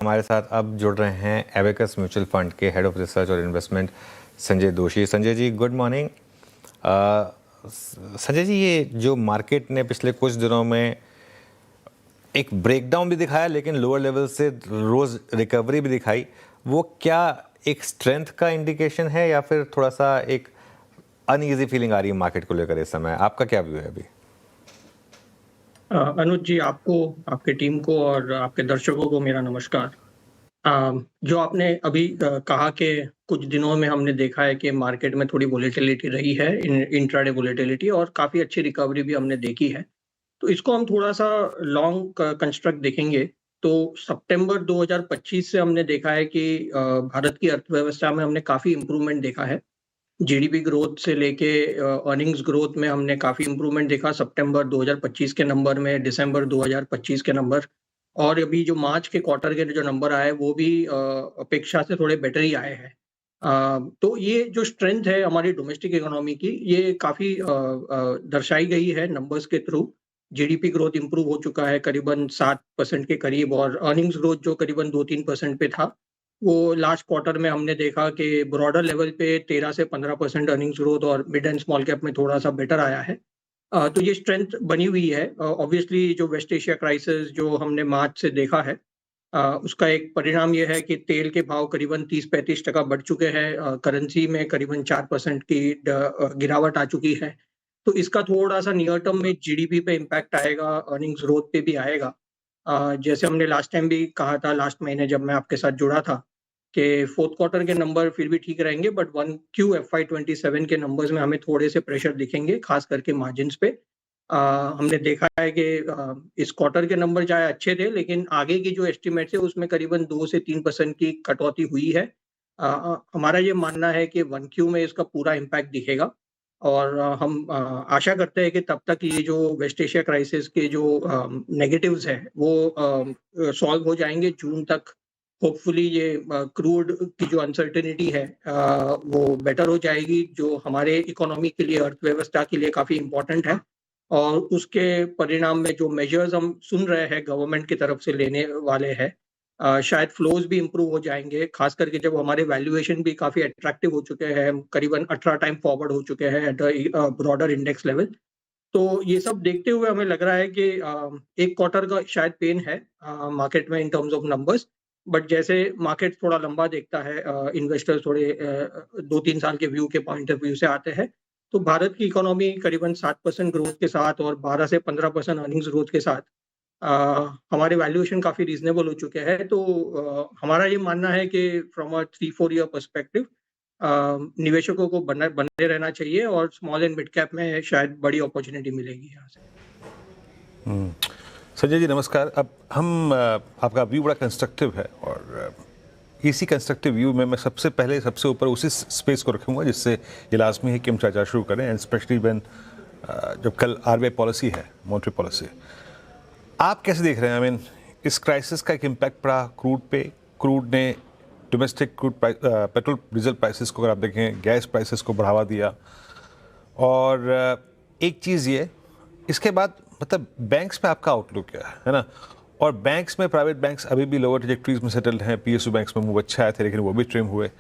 हमारे साथ अब जुड़ रहे हैं एबेकस म्यूचुअल फंड के हेड ऑफ रिसर्च और इन्वेस्टमेंट संजय दोषी। Sanjay ji, good morning. संजय जी, ये जो मार्केट ने पिछले कुछ दिनों में एक ब्रेकडाउन भी दिखाया लेकिन लोअर लेवल से रोज रिकवरी भी दिखाई, वो क्या एक स्ट्रेंथ का इंडिकेशन है या फिर थोड़ा सा एक अनईजी फीलिंग आ रही है मार्केट को लेकर इस समय? आपका क्या व्यू है अभी? अनुज जी, आपको, आपके टीम को और आपके दर्शकों को मेरा नमस्कार। जो आपने अभी कहा कि कुछ दिनों में हमने देखा है कि मार्केट में थोड़ी वोलेटिलिटी रही है, इंट्राडे वोलेटिलिटी, और काफ़ी अच्छी रिकवरी भी हमने देखी है। तो इसको हम थोड़ा-सा लॉन्ग कंस्ट्रक्ट देखेंगे, तो सितंबर 2025 से हमने देखा है कि भारत की अर्थव्यवस्था में हमने काफ़ी इम्प्रूवमेंट देखा है। जीडीपी ग्रोथ से लेके अर्निंग्स ग्रोथ में हमने काफ़ी इम्प्रूवमेंट देखा सितंबर 2025 के नंबर में, दिसंबर 2025 के नंबर, और अभी जो मार्च के क्वार्टर के जो नंबर आए वो भी अपेक्षा से थोड़े बेटर ही आए हैं। तो ये जो स्ट्रेंथ है हमारी डोमेस्टिक इकोनॉमी की, ये काफ़ी दर्शाई गई है नंबर्स के थ्रू। जीडीपी ग्रोथ इम्प्रूव हो चुका है करीबन 7% के करीब, और अर्निंग्स ग्रोथ जो करीबन 2-3% पे था, वो लास्ट क्वार्टर में हमने देखा कि ब्रॉडर लेवल पे 13 से 15% अर्निंग्स ग्रोथ और मिड एंड स्मॉल कैप में थोड़ा-सा बेटर आया है। तो ये स्ट्रेंथ बनी हुई है। ऑब्वियसली जो वेस्ट एशिया क्राइसिस जो हमने मार्च से देखा है, उसका एक परिणाम ये है कि तेल के भाव करीबन 30-35% बढ़ चुके हैं। करेंसी में करीबन 4% की गिरावट आ चुकी है। तो इसका थोड़ा-सा नियर टर्म में जीडीपी पे इम्पैक्ट आएगा, अर्निंग्स ग्रोथ पे भी आएगा। जैसे हमने लास्ट टाइम भी कहा था, लास्ट महीने जब मैं आपके साथ जुड़ा था, कि फोर्थ क्वार्टर के नंबर फिर भी ठीक रहेंगे, बट 1Q FY27 के नंबर्स में हमें थोड़े से प्रेशर दिखेंगे, खास करके मार्जिन्स पे। हमने देखा है कि इस क्वार्टर के नंबर चाहे अच्छे थे, लेकिन आगे की जो एस्टिमेट्स है उसमें करीबन 2 से 3% की कटौती हुई है। हमारा ये मानना है कि 1Q में इसका पूरा इम्पैक्ट दिखेगा, और हम आशा करते हैं कि तब तक ये जो वेस्ट एशिया क्राइसिस के जो नेगेटिव्स हैं वो सॉल्व हो जाएंगे जून तक। होपफुली ये क्रूड की जो अनसर्टेनिटी है वो बेटर हो जाएगी, जो हमारे इकोनॉमी के लिए, अर्थव्यवस्था के लिए काफ़ी इम्पोर्टेंट है। और उसके परिणाम में जो मेजर्स हम सुन रहे हैं गवर्नमेंट की तरफ से लेने वाले हैं, शायद फ्लोज भी इम्प्रूव हो जाएंगे, खास करके जब हमारे वैल्यूएशन भी काफ़ी अट्रैक्टिव हो चुके हैं, हम करीबन 18 टाइम फॉरवर्ड हो चुके हैं एट ब्रॉडर इंडेक्स लेवल। तो ये सब देखते हुए हमें लग रहा है कि एक क्वार्टर का शायद पेन है मार्केट में in terms of numbers, but जैसे मार्केट थोड़ा लंबा देखता है, इन्वेस्टर्स थोड़े 2-3 साल के व्यू के पॉइंट ऑफ व्यू से आते हैं, तो भारत की इकोनॉमी करीबन 7% ग्रोथ के साथ और 12 से 15% अर्निंग्स ग्रोथ के साथ हमारे वैल्यूएशन काफ़ी रीजनेबल हो चुके हैं। तो हमारा ये मानना है कि फ्रॉम अ 3-4 ईयर पर्सपेक्टिव निवेशकों को बने बने रहना चाहिए, और स्मॉल एंड मिड कैप में शायद बड़ी अपॉर्चुनिटी मिलेगी यहाँ से। संजय जी नमस्कार। अब हम आपका व्यू बड़ा कंस्ट्रक्टिव है, और इसी कंस्ट्रक्टिव व्यू में मैं सबसे पहले सबसे ऊपर उसी स्पेस को रखूंगा जिससे ये लाजमी है कि हम चर्चा शुरू करें, एंड स्पेशली व्हेन जब कल आरबीआई पॉलिसी है, मॉनेटरी पॉलिसी। आप कैसे देख रहे हैं? आई मीन, इस क्राइसिस का एक इम्पैक्ट पड़ा क्रूड पे। क्रूड ने domestic crude petrol diesel prices को, अगर आप देखें, गैस प्राइसेस को बढ़ावा दिया। और एक चीज़ ये, इसके बाद मतलब बैंक्स पे आपका आउटलुक क्या है ना? और बैंक्स में, प्राइवेट बैंक्स अभी भी लोअर ट्रैजेक्टरीज में सेटल्ड हैं। पीएसयू बैंक्स में मूव अच्छा आए थे लेकिन वो भी ट्रिम हुए।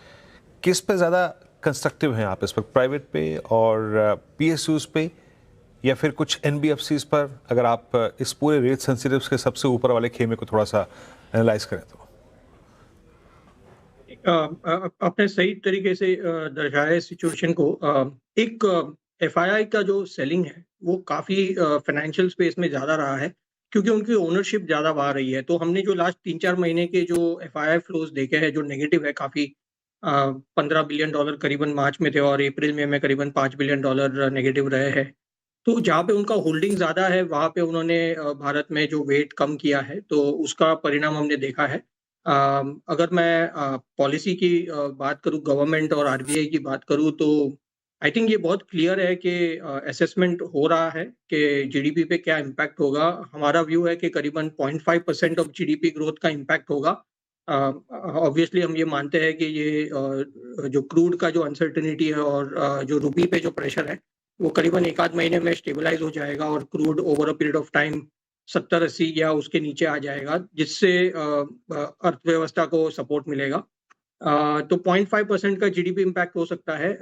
किस पे ज़्यादा कंस्ट्रक्टिव हैं आप इस वक्त, प्राइवेट पे और पीएसयूज पे, या फिर कुछ एनबीएफसीज पर? अगर आप इस पूरे रेट सेंसिटिव्स के सबसे ऊपर वाले खेमे को थोड़ा सा एनालाइज करें तो। आपने सही तरीके से दर्शाया इस सिचुएशन को। एक एफआईआई का जो सेलिंग है वो काफ़ी फाइनेंशियल स्पेस में ज़्यादा रहा है, क्योंकि उनकी ओनरशिप ज़्यादा बढ़ रही है। तो हमने जो लास्ट 3-4 महीने के जो एफआईआई फ्लोज देखे हैं जो नेगेटिव है काफ़ी, $15 बिलियन करीबन मार्च में थे, और अप्रैल में करीबन $5 बिलियन नेगेटिव रहे हैं। तो जहाँ पे उनका होल्डिंग ज़्यादा है वहाँ पे उन्होंने भारत में जो वेट कम किया है, तो उसका परिणाम हमने देखा है। अगर मैं पॉलिसी की बात करूँ, गवर्नमेंट और आरबीआई की बात करूँ, तो आई थिंक ये बहुत क्लियर है कि असेसमेंट हो रहा है कि जीडीपी पे क्या इम्पैक्ट होगा। हमारा व्यू है कि करीबन 0.5% ऑफ जीडीपी ग्रोथ का इम्पैक्ट होगा। ऑब्वियसली हम ये मानते हैं कि ये जो क्रूड का जो अनसर्टेनिटी है और जो रुपी पे जो प्रेशर है, वो करीबन 1 आध महीने में स्टेबलाइज हो जाएगा, और crude over a period of time 70-80 या उसके नीचे आ जाएगा, जिससे अर्थव्यवस्था को सपोर्ट मिलेगा। तो 0.5% का जीडीपी इम्पैक्ट हो सकता है।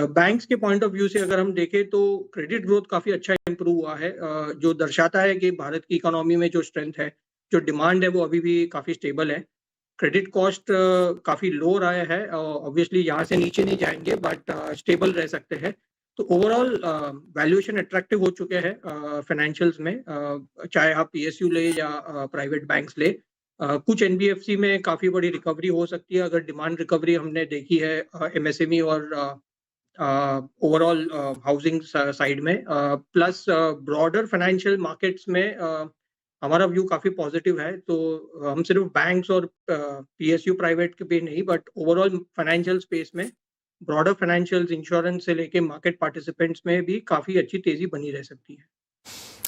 बैंक्स के पॉइंट ऑफ व्यू से अगर हम देखें तो क्रेडिट ग्रोथ काफ़ी अच्छा इम्प्रूव हुआ है, जो दर्शाता है कि भारत की इकोनॉमी में जो स्ट्रेंथ है, जो डिमांड है, वो अभी भी काफ़ी स्टेबल है। क्रेडिट कॉस्ट काफ़ी लो रहा है, ऑब्वियसली यहाँ से नीचे नहीं जाएंगे, बट स्टेबल रह सकते हैं। तो ओवरऑल वैल्यूएशन अट्रैक्टिव हो चुके हैं फाइनेंशियल्स में, चाहे आप पीएसयू ले या प्राइवेट बैंक्स ले। कुछ एनबीएफसी में काफ़ी बड़ी रिकवरी हो सकती है, अगर डिमांड रिकवरी हमने देखी है एमएसएमई और ओवरऑल हाउसिंग साइड में। प्लस ब्रॉडर फाइनेंशियल मार्केट्स में हमारा व्यू काफ़ी पॉजिटिव है। तो हम सिर्फ बैंक्स और पीएसयू प्राइवेट के भी नहीं, बट ओवरऑल फाइनेंशियल स्पेस में ब्रॉडर फाइनेंशियल्स, इंश्योरेंस से लेके मार्केट पार्टिसिपेंट्स में भी काफ़ी अच्छी तेज़ी बनी रह सकती है।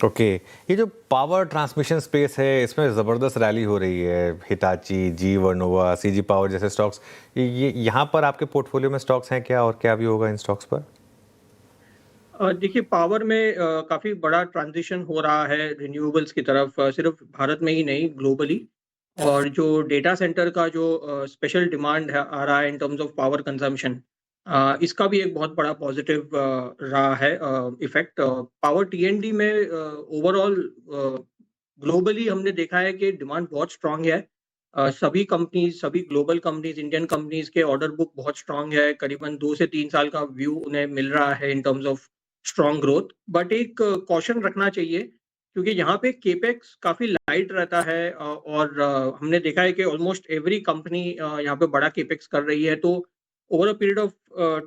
ओके, ये जो पावर ट्रांसमिशन स्पेस है, इसमें ज़बरदस्त रैली हो रही है। हिताची, जी वर्नोवा, सीजी पावर जैसे स्टॉक्स, ये यहाँ पर आपके पोर्टफोलियो में स्टॉक्स हैं क्या, और क्या भी होगा इन स्टॉक्स पर? देखिए, पावर में काफ़ी बड़ा ट्रांजिशन हो रहा है रिन्यूएबल्स की तरफ, सिर्फ भारत में ही नहीं, ग्लोबली। और जो डेटा सेंटर का जो स्पेशल डिमांड है आ रहा है in terms of power consumption, इसका भी एक बहुत बड़ा पॉजिटिव रहा है इफेक्ट। पावर टीएनडी में ओवरऑल ग्लोबली हमने देखा है कि डिमांड बहुत स्ट्रांग है। सभी कंपनीज, सभी ग्लोबल कंपनीज, इंडियन कंपनीज के ऑर्डर बुक बहुत स्ट्रांग है, करीबन 2 से 3 साल का व्यू उन्हें मिल रहा है in terms of strong growth. But एक कॉशन रखना चाहिए, क्योंकि यहाँ पे केपेक्स काफ़ी लाइट रहता है, और हमने देखा है कि ऑलमोस्ट एवरी कंपनी यहाँ पे बड़ा केपेक्स कर रही है। तो over a period of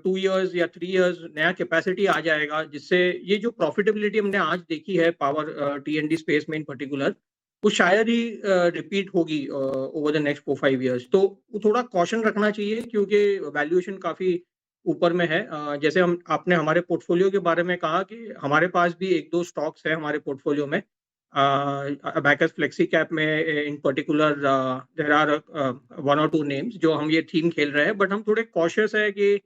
2 years या 3 इयर्स नया कैपेसिटी आ जाएगा, जिससे ये जो प्रॉफिटेबिलिटी हमने आज देखी है पावर टीएनडी स्पेस में इन पर्टिकुलर, वो शायद ही रिपीट होगी ओवर द नेक्स्ट 4-5 इयर्स। तो थोड़ा कॉशन रखना चाहिए, क्योंकि वैल्यूएशन काफ़ी ऊपर में है। जैसे हम आपने हमारे पोर्टफोलियो के बारे में कहा कि हमारे पास भी 1-2 स्टॉक्स हैं हमारे पोर्टफोलियो में। अबैकस फ्लेक्सी कैप में इन पर्टिकुलर देयर आर 1 और 2 नेम्स जो हम ये थीम खेल रहे हैं, बट हम थोड़े कॉशियस है कि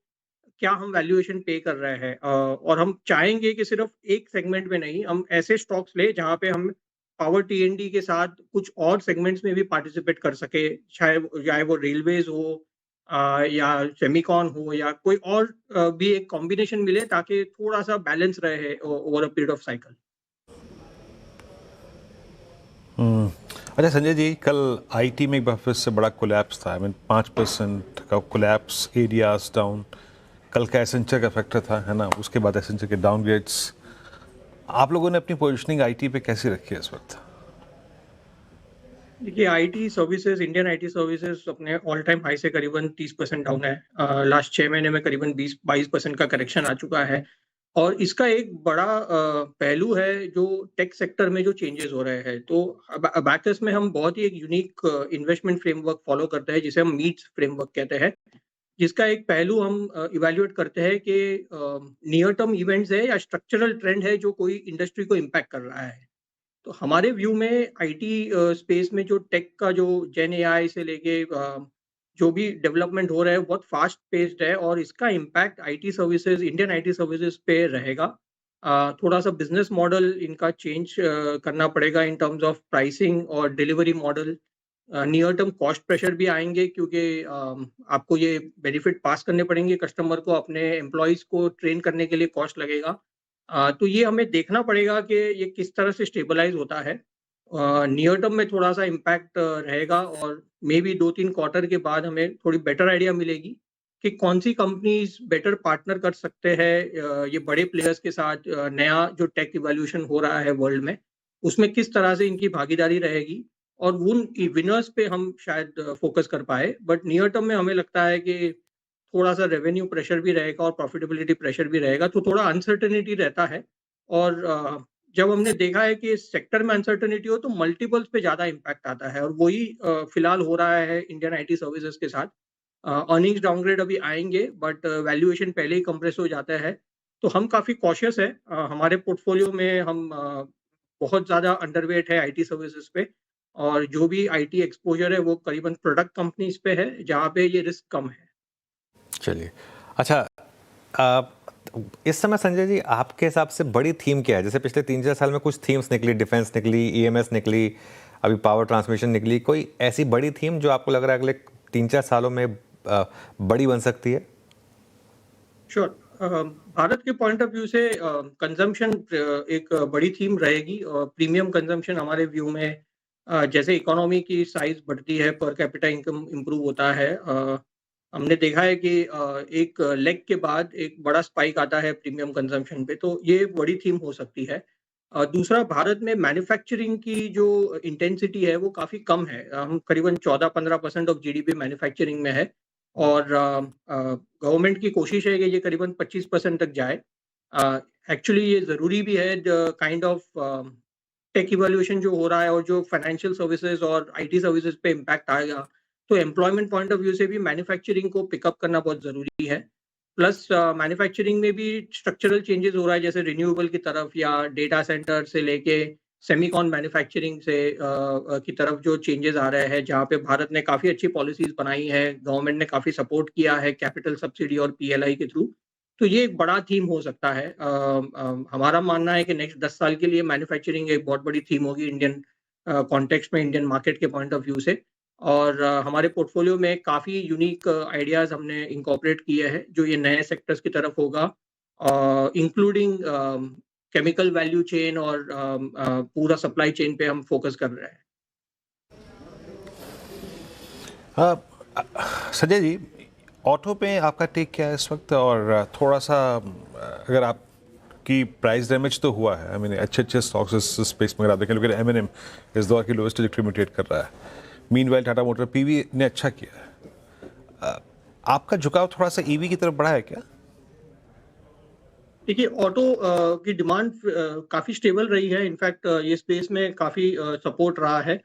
क्या हम वैल्यूएशन पे कर रहे हैं, और हम चाहेंगे कि सिर्फ एक सेगमेंट में नहीं, हम ऐसे स्टॉक्स ले जहाँ पे हम पावर टीएनडी के साथ कुछ और सेगमेंट्स में भी पार्टिसिपेट कर सके, चाहे वो रेलवेज हो, या सेमीकॉन हो, या कोई और भी एक कॉम्बिनेशन मिले, ताकि थोड़ा सा बैलेंस रहे over a period of cycle. अच्छा संजय जी, कल आईटी में एक बार फिर से बड़ा कोलैप्स था। 5% का कोलैप्स, एरियाज डाउन। कल का एसेंचर का फैक्टर था, है ना, उसके बाद एसेंचर के डाउनग्रेड्स। आप लोगों ने अपनी पोजीशनिंग आईटी पे कैसी रखी है इस वक्त? देखिए, IT services, Indian IT services अपने ऑल टाइम हाई से करीबन 30% डाउन है। लास्ट 6 महीने में करीबन 20-22% का करेक्शन आ चुका है। और इसका एक बड़ा पहलू है जो टेक सेक्टर में जो चेंजेस हो रहे हैं। तो अबैकस में हम बहुत ही एक यूनिक इन्वेस्टमेंट फ्रेमवर्क फॉलो करते हैं, जिसे हम मीट्स फ्रेमवर्क कहते हैं, जिसका एक पहलू हम इवैल्यूएट करते हैं कि नियर टर्म इवेंट्स है या स्ट्रक्चरल ट्रेंड है जो कोई इंडस्ट्री को इम्पैक्ट कर रहा है। तो हमारे व्यू में आईटी स्पेस में जो टेक का जो जेन एआई से लेके जो भी डेवलपमेंट हो रहा है, बहुत फास्ट पेस्ड है, और इसका impact IT services, Indian IT services पे रहेगा। थोड़ा सा बिजनेस मॉडल इनका चेंज करना पड़ेगा इन टर्म्स ऑफ प्राइसिंग और delivery model. Near term cost pressure भी आएंगे, क्योंकि आपको ये बेनिफिट पास करने पड़ेंगे कस्टमर को, अपने एम्प्लॉयज़ को ट्रेन करने के लिए कॉस्ट लगेगा। तो ये हमें देखना पड़ेगा कि ये किस तरह से स्टेबलाइज होता है। नियर टर्म में थोड़ा सा इम्पैक्ट रहेगा, और मे बी 2-3 क्वार्टर के बाद हमें थोड़ी बेटर आइडिया मिलेगी कि कौन सी कंपनीज बेटर पार्टनर कर सकते हैं ये बड़े प्लेयर्स के साथ। नया जो टेक इवोल्यूशन हो रहा है वर्ल्ड में, उसमें किस तरह से इनकी भागीदारी रहेगी, और उन विनर्स पे हम शायद फोकस कर पाए। बट नियर टर्म में हमें लगता है कि थोड़ा सा रेवेन्यू प्रेशर भी रहेगा और प्रॉफिटेबिलिटी प्रेशर भी रहेगा, तो थोड़ा अनसर्टेनिटी रहता है। और जब हमने देखा है कि सेक्टर में अनसर्टेनिटी हो तो मल्टीपल्स पे ज़्यादा इम्पैक्ट आता है, और वही फिलहाल हो रहा है इंडियन आईटी सर्विसेज के साथ। अर्निंग्स डाउनग्रेड अभी आएंगे, बट वैल्यूएशन पहले ही कंप्रेस हो जाता है। तो हम काफ़ी कॉशियस है। हमारे पोर्टफोलियो में हम बहुत ज़्यादा अंडरवेट है आईटी सर्विसेज पे, और जो भी आईटी एक्सपोजर है वो करीबन प्रोडक्ट कंपनीज पे है, जहाँ पे ये रिस्क कम है। चलिए, अच्छा, तो इस समय संजय जी आपके हिसाब से बड़ी थीम क्या है? जैसे पिछले 3-4 साल में कुछ थीम्स निकली, डिफेंस निकली, ईएमएस निकली, अभी पावर ट्रांसमिशन निकली, कोई ऐसी बड़ी थीम जो आपको लग रहा है अगले 3-4 सालों में बड़ी बन सकती है? श्योर। भारत के पॉइंट ऑफ व्यू से कंजम्पशन एक बड़ी थीम रहेगी और प्रीमियम कंजम्पशन हमारे व्यू में जैसे इकोनॉमी की साइज बढ़ती है, पर कैपिटा इनकम इम्प्रूव होता है, हमने देखा है कि एक लेग के बाद एक बड़ा स्पाइक आता है प्रीमियम कंजम्पशन पे, तो ये बड़ी थीम हो सकती है। दूसरा, भारत में मैन्युफैक्चरिंग की जो इंटेंसिटी है वो काफ़ी कम है। हम करीबन 14-15% ऑफ जीडीपी मैन्युफैक्चरिंग में है और गवर्नमेंट की कोशिश है कि ये करीबन 25% तक जाए। एक्चुअली ये ज़रूरी भी है, the kind of tech evolution जो हो रहा है और जो फाइनेंशियल सर्विसेज और आईटी सर्विसेज पे इम्पैक्ट आएगा, तो एम्प्लॉयमेंट पॉइंट ऑफ व्यू से भी मैन्युफैक्चरिंग को पिकअप करना बहुत ज़रूरी है। प्लस मैन्युफैक्चरिंग में भी स्ट्रक्चरल चेंजेस हो रहा है, जैसे रिन्यूएबल की तरफ या डेटा सेंटर से लेके सेमीकॉन मैन्युफैक्चरिंग से की तरफ जो चेंजेस आ रहे हैं, जहाँ पे भारत ने काफ़ी अच्छी पॉलिसीज़ बनाई है, गवर्नमेंट ने काफ़ी सपोर्ट किया है कैपिटल सब्सिडी और पीएलआई के थ्रू। तो ये एक बड़ा थीम हो सकता है। हमारा मानना है कि नेक्स्ट 10 साल के लिए मैन्युफैक्चरिंग एक बहुत बड़ी थीम होगी इंडियन कॉन्टेक्स्ट में, इंडियन मार्केट के पॉइंट ऑफ व्यू से। और हमारे पोर्टफोलियो में काफ़ी यूनिक आइडियाज़ हमने इनकॉर्पोरेट किए हैं, जो ये नए सेक्टर्स की तरफ होगा, इंक्लूडिंग केमिकल वैल्यू चेन और पूरा सप्लाई चेन पे हम फोकस कर रहे हैं। संजय जी, ऑटो पे आपका टेक क्या है इस वक्त? और थोड़ा सा अगर आपकी प्राइस डैमेज तो हुआ है, आई मीन अच्छे स्टॉक्स इस स्पेस में अगर आप देखें, लेकिन एमएनएम इस दौर की लोएस्ट ट्रैजेक्टरी में ट्रेड कर रहा है। मीनवाइल टाटा मोटर पीवी ने अच्छा किया है। आपका झुकाव थोड़ा सा ईवी की तरफ बढ़ा है क्या? देखिए, ऑटो की डिमांड काफ़ी स्टेबल रही है। इनफैक्ट ये स्पेस में काफ़ी सपोर्ट रहा है।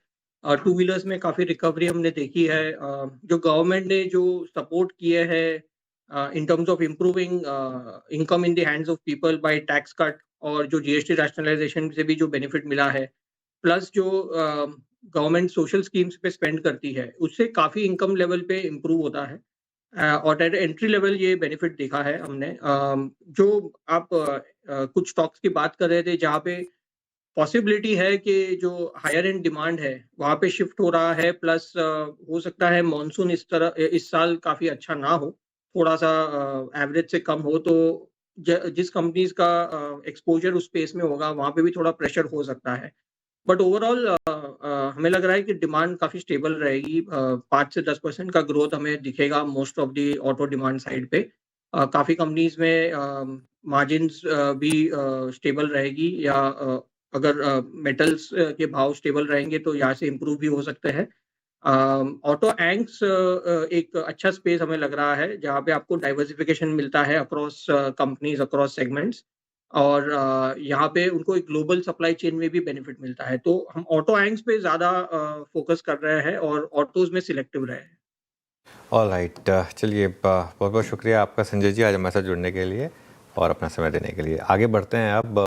टू व्हीलर्स में काफ़ी रिकवरी हमने देखी है। जो गवर्नमेंट ने जो सपोर्ट किए हैं in terms of improving income in the hands of people bye tax cut और जो जीएसटी रैशनलाइजेशन से भी जो बेनिफिट मिला है, प्लस जो गवर्नमेंट सोशल स्कीम्स पे स्पेंड करती है, उससे काफ़ी इनकम लेवल पे इम्प्रूव होता है। और एट एंट्री लेवल ये बेनिफिट देखा है हमने। जो आप कुछ स्टॉक्स की बात कर रहे थे जहाँ पे पॉसिबिलिटी है कि जो हायर एंड डिमांड है वहाँ पे शिफ्ट हो रहा है, प्लस हो सकता है मॉनसून इस साल काफ़ी अच्छा ना हो, थोड़ा सा एवरेज से कम हो, तो जिस कंपनीज का एक्सपोजर उस स्पेस में होगा वहाँ पे भी थोड़ा प्रेशर हो सकता है। बट ओवरऑल हमें लग रहा है कि डिमांड काफ़ी स्टेबल रहेगी। 5 से 10% का ग्रोथ हमें दिखेगा most of the auto demand side पे। काफ़ी कंपनीज में मार्जिन्स भी स्टेबल रहेगी, या अगर मेटल्स के भाव स्टेबल रहेंगे तो यहाँ से इम्प्रूव भी हो सकते हैं। ऑटो एंक्स एक अच्छा स्पेस हमें लग रहा है, जहाँ पे आपको डाइवर्सिफिकेशन मिलता है अक्रॉस कंपनीज, अक्रॉस सेगमेंट्स, और यहाँ पे उनको एक ग्लोबल सप्लाई चेन में भी बेनिफिट मिलता है। तो हम ऑटो एंक्स पे ज़्यादा फोकस कर रहे हैं और ऑटोज में सिलेक्टिव रहे हैं। ऑल राइट, चलिए बहुत बहुत शुक्रिया आपका संजय जी आज हमारे साथ जुड़ने के लिए और अपना समय देने के लिए। आगे बढ़ते हैं अब